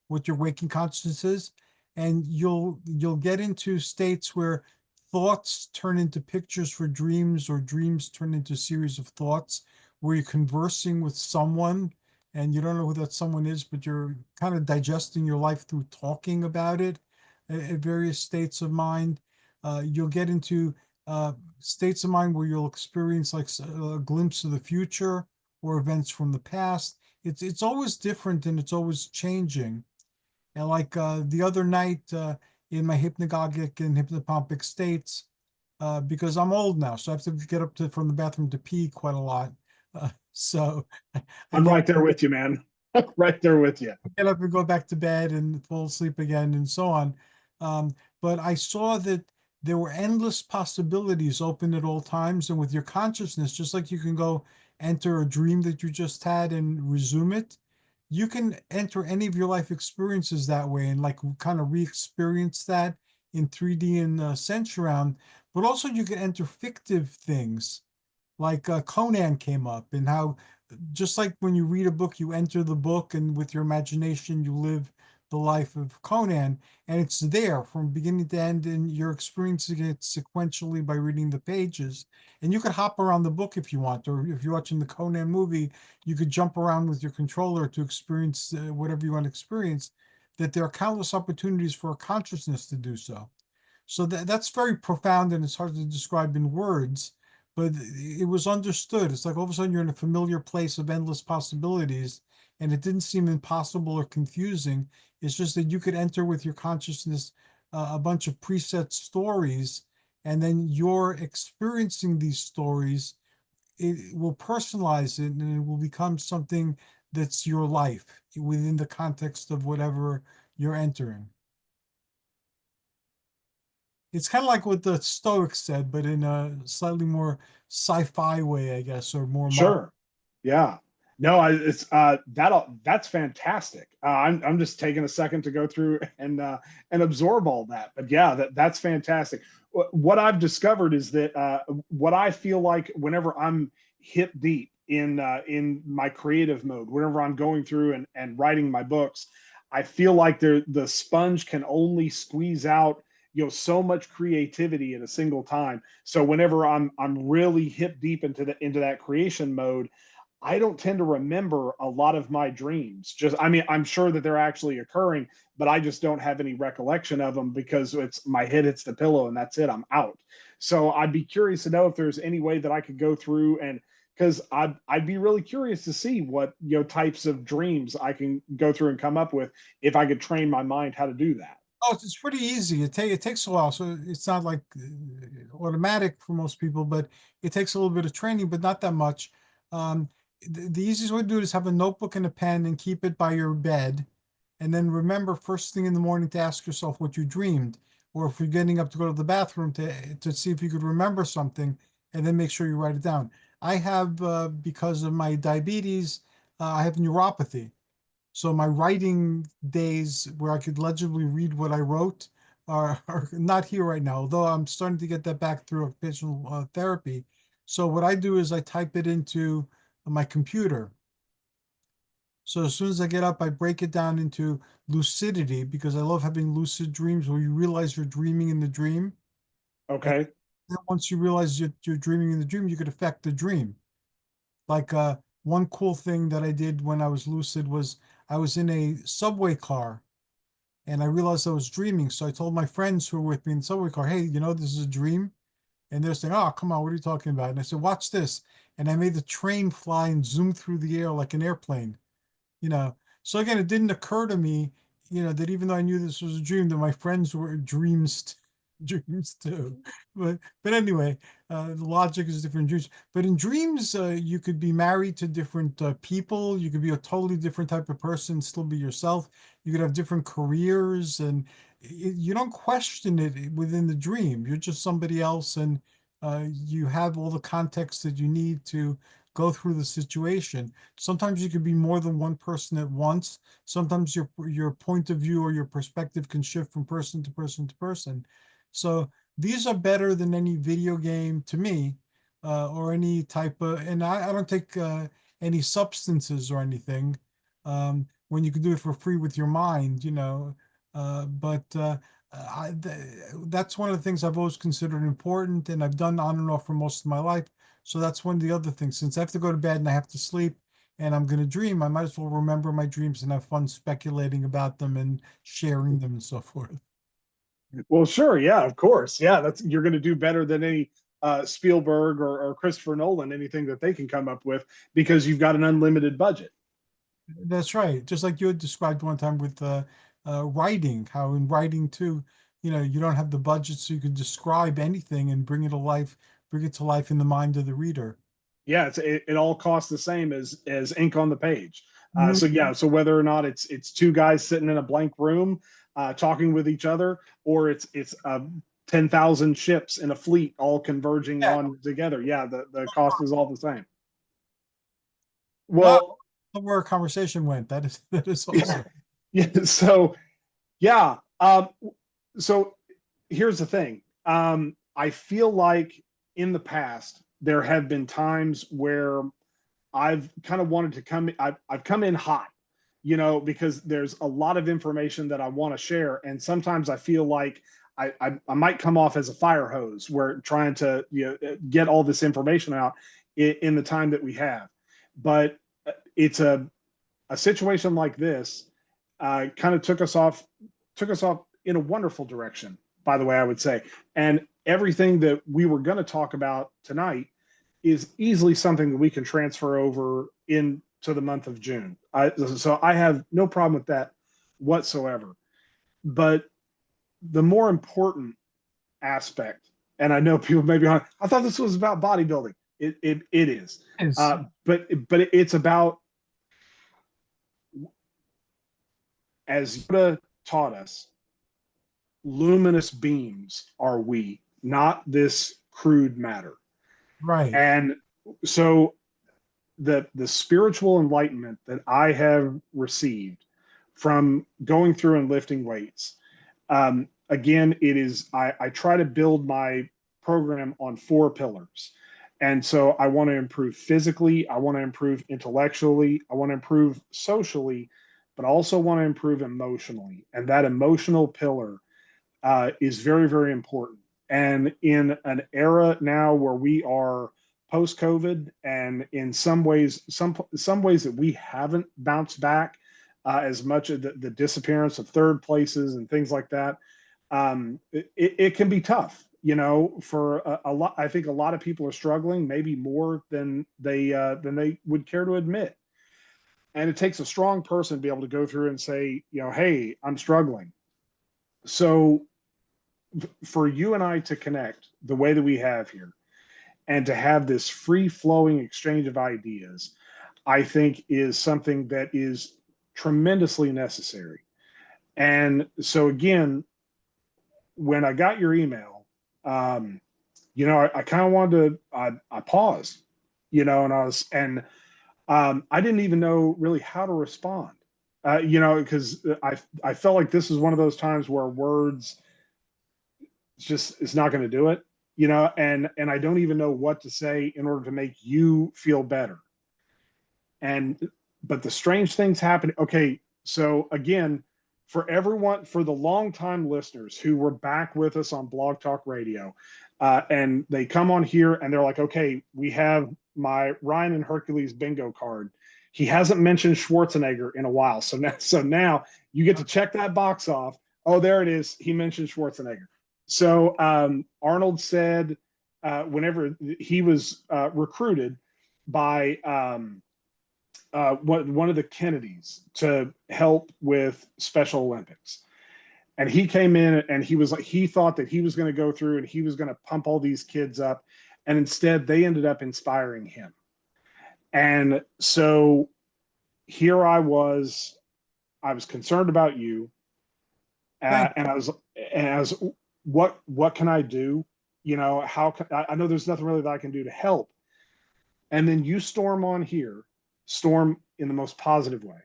what your waking consciousness is. And you'll get into states where thoughts turn into pictures for dreams, or dreams turn into a series of thoughts where you're conversing with someone and you don't know who that someone is, but you're kind of digesting your life through talking about it at various states of mind. You'll get into states of mind where you'll experience like a glimpse of the future or events from the past. It's always different and it's always changing. And like the other night in my hypnagogic and hypnopompic states, because I'm old now, so I have to get up to from the bathroom to pee quite a lot. So I I'm get right there with you, man. Right there with you. get up and go back to bed and fall asleep again and so on. But I saw that there were endless possibilities open at all times. And with your consciousness, just like you can go enter a dream that you just had and resume it, you can enter any of your life experiences that way and like kind of re-experience that in 3D and sense around. But also you can enter fictive things like Conan came up, and how just like when you read a book, you enter the book, and with your imagination, you live the life of Conan, and it's there from beginning to end, and you're experiencing it sequentially by reading the pages. And you could hop around the book if you want, or if you're watching the Conan movie, you could jump around with your controller to experience whatever you want to experience. That there are countless opportunities for a consciousness to do so. So that's very profound and it's hard to describe in words, but it was understood. It's like all of a sudden you're in a familiar place of endless possibilities, and it didn't seem impossible or confusing. It's just that you could enter with your consciousness a bunch of preset stories, and then you're experiencing these stories. It will personalize it and it will become something that's your life within the context of whatever you're entering. It's kind of like what the Stoics said, but in a slightly more sci-fi way, I guess, or more modern. Sure. Yeah. No, it's that's fantastic. I'm just taking a second to go through and absorb all that. But yeah, that's fantastic. What I've discovered is that what I feel like whenever I'm hip deep in my creative mode, whenever I'm going through and writing my books, I feel like the sponge can only squeeze out so much creativity at a single time. So whenever I'm really hip deep into that creation mode, I don't tend to remember a lot of my dreams. Just, I mean, I'm sure that they're actually occurring, but I just don't have any recollection of them because it's my head hits the pillow and that's it. I'm out. So I'd be curious to know if there's any way that I could go through and because I'd be really curious to see what types of dreams I can go through and come up with if I could train my mind how to do that. Oh, it's pretty easy. It takes a while, so it's not like automatic for most people, but it takes a little bit of training, but not that much. The easiest way to do it is have a notebook and a pen and keep it by your bed, and then remember first thing in the morning to ask yourself what you dreamed, or if you're getting up to go to the bathroom to see if you could remember something, and then make sure you write it down. I have because of my diabetes, I have neuropathy. So my writing days where I could legibly read what I wrote are not here right now, although I'm starting to get that back through occupational therapy. So what I do is I type it into my computer. So as soon as I get up, I break it down into lucidity because I love having lucid dreams where you realize you're dreaming in the dream. And Okay. then once you realize you're dreaming in the dream, you could affect the dream. Like one cool thing that I did when I was lucid was I was in a subway car and I realized I was dreaming. So I told my friends who were with me in the subway car, hey, this is a dream. And they're saying, oh, come on, what are you talking about? And I said, watch this. And I made the train fly and zoom through the air like an airplane, you know. So again, it didn't occur to me, that even though I knew this was a dream, that my friends were dreams too. But anyway, the logic is different in dreams. But in dreams, you could be married to different people. You could be a totally different type of person, still be yourself. You could have different careers, and you don't question it within the dream. You're just somebody else, and you have all the context that you need to go through the situation. Sometimes you could be more than one person at once. Sometimes your point of view or your perspective can shift from person to person to person. So these are better than any video game to me, or any type of, and I don't take any substances or anything, when you can do it for free with your mind, but that's one of the things I've always considered important, and I've done on and off for most of my life. So that's one of the other things. Since I have to go to bed and I have to sleep and I'm going to dream, I might as well remember my dreams and have fun speculating about them and sharing them and so forth. Well, sure, yeah, of course, yeah. That's you're going to do better than any Spielberg or Christopher Nolan, anything that they can come up with, because you've got an unlimited budget. That's right. Just like you had described one time with writing, how in writing too, you don't have the budget, so you can describe anything and bring it to life in the mind of the reader. Yeah, it all costs the same as ink on the page. So Mhm. yeah, so whether or not it's two guys sitting in a blank room talking with each other, or it's 10,000 ships in a fleet all converging Yeah. on together, yeah, the cost is all the same. No, Well, where our conversation went. That is yeah, awesome. yeah. So yeah, so here's the thing. I feel like in the past there have been times where I've kind of wanted to I've come in hot, because there's a lot of information that I want to share. And sometimes I feel like I might come off as a fire hose where trying to get all this information out in the time that we have. But it's a situation like this kind of took us off in a wonderful direction, by the way, I would say. And everything that we were going to talk about tonight is easily something that we can transfer over into the month of June. So I have no problem with that whatsoever. But the more important aspect, and I know people may be on, I thought this was about bodybuilding. It is. Is But it's about, as Yoda taught us, luminous beings are we, not this crude matter. right. And so the spiritual enlightenment that I have received from going through and lifting weights, again, I try to build my program on 4 pillars. And so I want to improve physically, I want to improve intellectually, I want to improve socially, but I also want to improve emotionally. And that emotional pillar is very, very important. And in an era now where we are post COVID, and in some ways that we haven't bounced back as much of the disappearance of third places and things like that, it can be tough. For a lot, I think a lot of people are struggling, maybe more than they would care to admit. And it takes a strong person to be able to go through and say, hey, I'm struggling. So for you and I to connect the way that we have here and to have this free flowing exchange of ideas, I think is something that is tremendously necessary. And so, again, when I got your email, I kind of wanted to, I paused, and I didn't even know really how to respond, because I felt like this is one of those times where words it's not going to do it, and I don't even know what to say in order to make you feel better. And but the strange things happen. Okay, so again, for everyone, for the longtime listeners who were back with us on Blog Talk Radio, and they come on here and they're like, okay, we have my Ryan and Hercules bingo card. He hasn't mentioned Schwarzenegger in a while. So now you get to check that box off. Oh, there it is. He mentioned Schwarzenegger. So Arnold said whenever he was recruited by one of the Kennedys to help with Special Olympics. And he came in and he was like, he thought that he was going to go through and he was going to pump all these kids up. And instead, they ended up inspiring him. And so here I was concerned about you. And I was, what can I do? You know, how can I know there's nothing really that I can do to help. And then you storm on here, storm in the most positive way.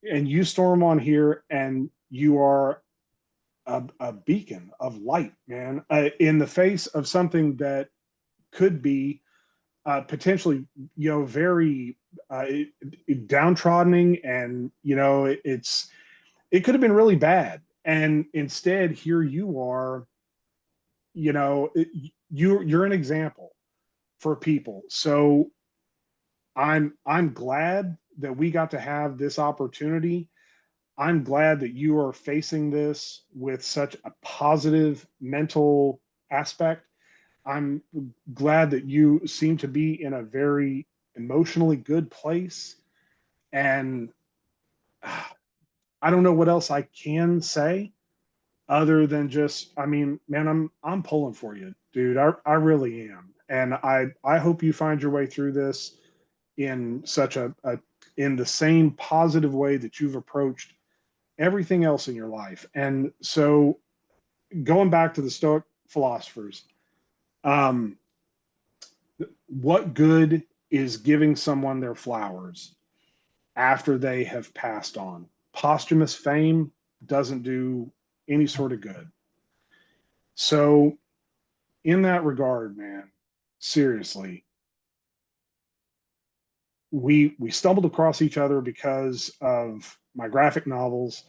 And you storm on here and you are a beacon of light, man, in the face of something that could be potentially, you know, very downtrodden, and you know, it could have been really bad. And instead, here you are, you know, you're an example for people. So I'm glad that we got to have this opportunity. I'm glad that you are facing this with such a positive mental aspect. I'm glad that you seem to be in a very emotionally good place. And I don't know what else I can say other than just, I mean, man, I'm pulling for you, dude. I really am. And I hope you find your way through this in such in the same positive way that you've approached everything else in your life. And so going back to the Stoic philosophers, what good is giving someone their flowers after they have passed on? Posthumous fame doesn't do any sort of good. So in that regard, man, seriously, we stumbled across each other because of my graphic novels,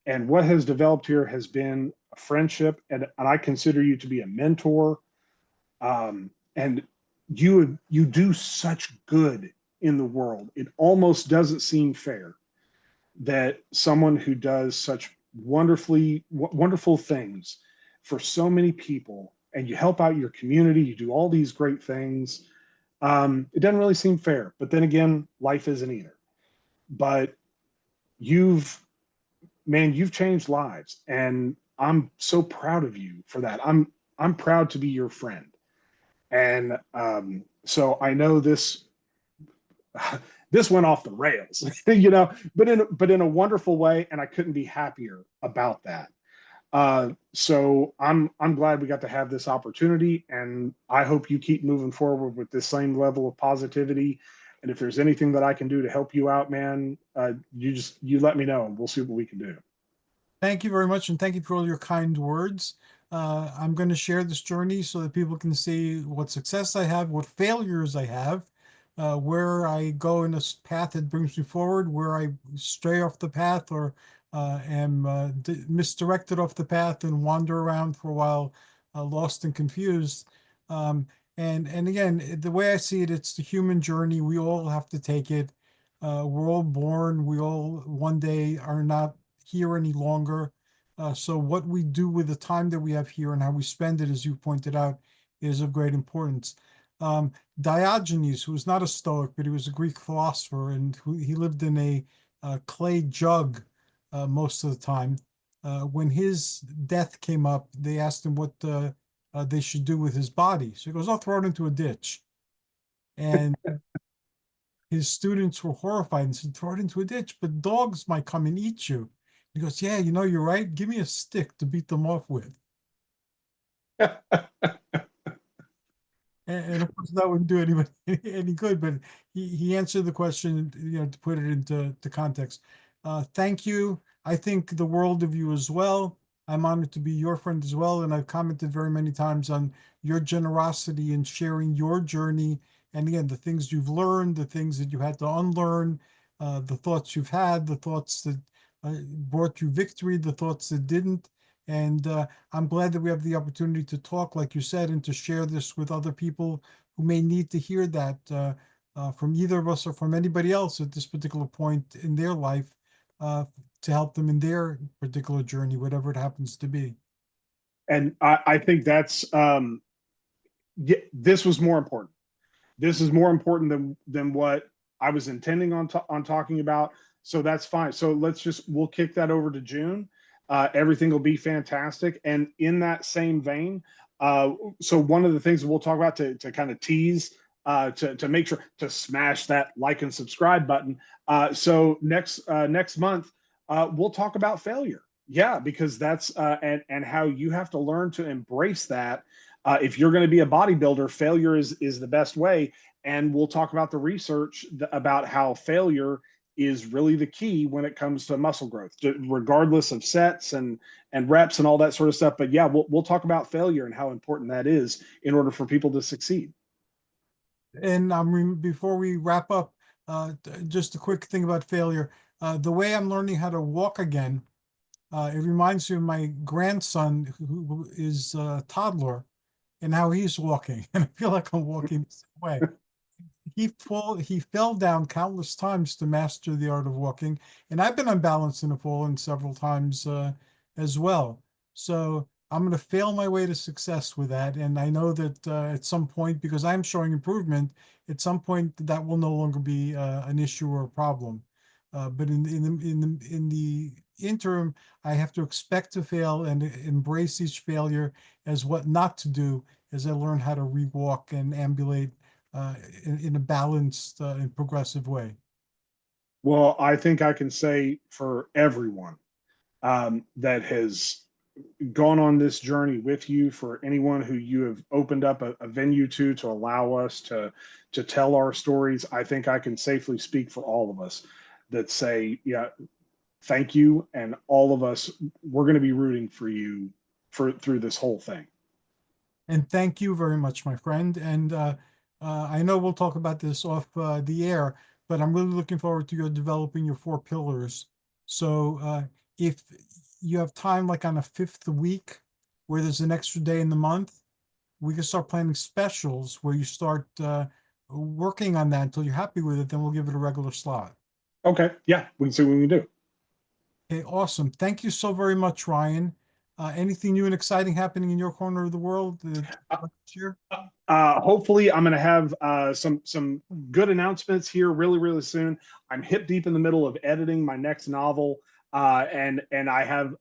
and what has developed here has been a friendship, and I consider you to be a mentor. And you do such good in the world. It almost doesn't seem fair that someone who does such wonderful things for so many people, and you help out your community, you do all these great things. It doesn't really seem fair, but then again, life isn't either. But you've changed lives, and I'm so proud of you for that. I'm proud to be your friend. And so I know this went off the rails, you know, but in a wonderful way, and I couldn't be happier about that. So I'm glad we got to have this opportunity, and I hope you keep moving forward with this same level of positivity. And if there's anything that I can do to help you out, man, you let me know, and we'll see what we can do. Thank you very much, and thank you for all your kind words. I'm going to share this journey so that people can see what success I have, what failures I have, where I go in a path that brings me forward, where I stray off the path or am misdirected off the path and wander around for a while, lost and confused. And again, the way I see it, it's the human journey. We all have to take it. We're all born. We all one day are not here any longer. So what we do with the time that we have here and how we spend it, as you pointed out, is of great importance. Diogenes, who was not a Stoic, but he was a Greek philosopher, and he lived in a clay jug most of the time. When his death came up, they asked him what they should do with his body. So he goes, "I'll throw it into a ditch." And his students were horrified and said, "Throw it into a ditch, but dogs might come and eat you." He goes, "Yeah, you know, you're right. Give me a stick to beat them off with." And of course, that wouldn't do anybody any good, but he answered the question, you know, to put it into context. Thank you. I think the world of you as well. I'm honored to be your friend as well, and I've commented very many times on your generosity in sharing your journey, and again, the things you've learned, the things that you had to unlearn, the thoughts you've had, the thoughts that brought you victory, the thoughts that didn't. And I'm glad that we have the opportunity to talk, like you said, and to share this with other people who may need to hear that from either of us or from anybody else at this particular point in their life uh, to help them in their particular journey, whatever it happens to be. And I think that's this was more important. This is more important than what I was intending on talking about. So that's fine. So we'll kick that over to June. Everything will be fantastic. And in that same vein, so one of the things we'll talk about to kind of tease, to make sure to smash that like and subscribe button. So next month, we'll talk about failure. Yeah, because that's and how you have to learn to embrace that. If you're going to be a bodybuilder, failure is the best way. And we'll talk about the research about how failure is really the key when it comes to muscle growth, regardless of sets and reps and all that sort of stuff. But yeah, we'll talk about failure and how important that is in order for people to succeed. And before we wrap up, just a quick thing about failure. The way I'm learning how to walk again, it reminds me of my grandson who is a toddler and how he's walking. And I feel like I'm walking the same way. He fell down countless times to master the art of walking, and I've been unbalanced and have fallen several times as well. So I'm going to fail my way to success with that, and I know that at some point, because I'm showing improvement, at some point that will no longer be an issue or a problem. But in the interim, I have to expect to fail and embrace each failure as what not to do as I learn how to rewalk and ambulate in a balanced and progressive way. Well, I think I can say for everyone that has gone on this journey with you, for anyone who you have opened up a venue to allow us to tell our stories, I think I can safely speak for all of us that say, yeah, thank you, and all of us, we're going to be rooting for you through this whole thing. And thank you very much, my friend. And I know we'll talk about this off the air, but I'm really looking forward to your developing your 4 pillars. So if you have time, like on a fifth week where there's an extra day in the month, we can start planning specials where you start working on that until you're happy with it. Then we'll give it a regular slot. Okay, yeah, we can see what we can do. Okay, awesome. Thank you so very much, Ryan. Anything new and exciting happening in your corner of the world this year? Hopefully, I'm going to have some good announcements here really soon. I'm hip deep in the middle of editing my next novel, and I have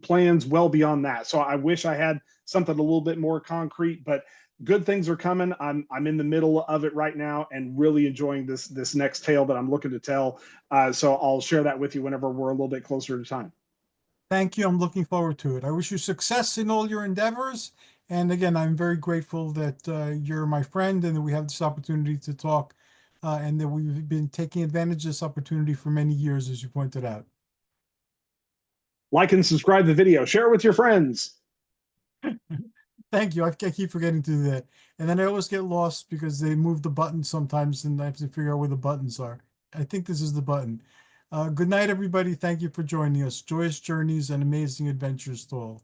plans well beyond that. So I wish I had something a little bit more concrete, but good things are coming. I'm in the middle of it right now and really enjoying this next tale that I'm looking to tell. So I'll share that with you whenever we're a little bit closer to time. Thank you. I'm looking forward to it. I wish you success in all your endeavors. And again, I'm very grateful that you're my friend and that we have this opportunity to talk and that we've been taking advantage of this opportunity for many years, as you pointed out. Like and subscribe the video. Share it with your friends. Thank you. I keep forgetting to do that. And then I always get lost because they move the button sometimes and I have to figure out where the buttons are. I think this is the button. Good night, everybody. Thank you for joining us. Joyous journeys and amazing adventures to all.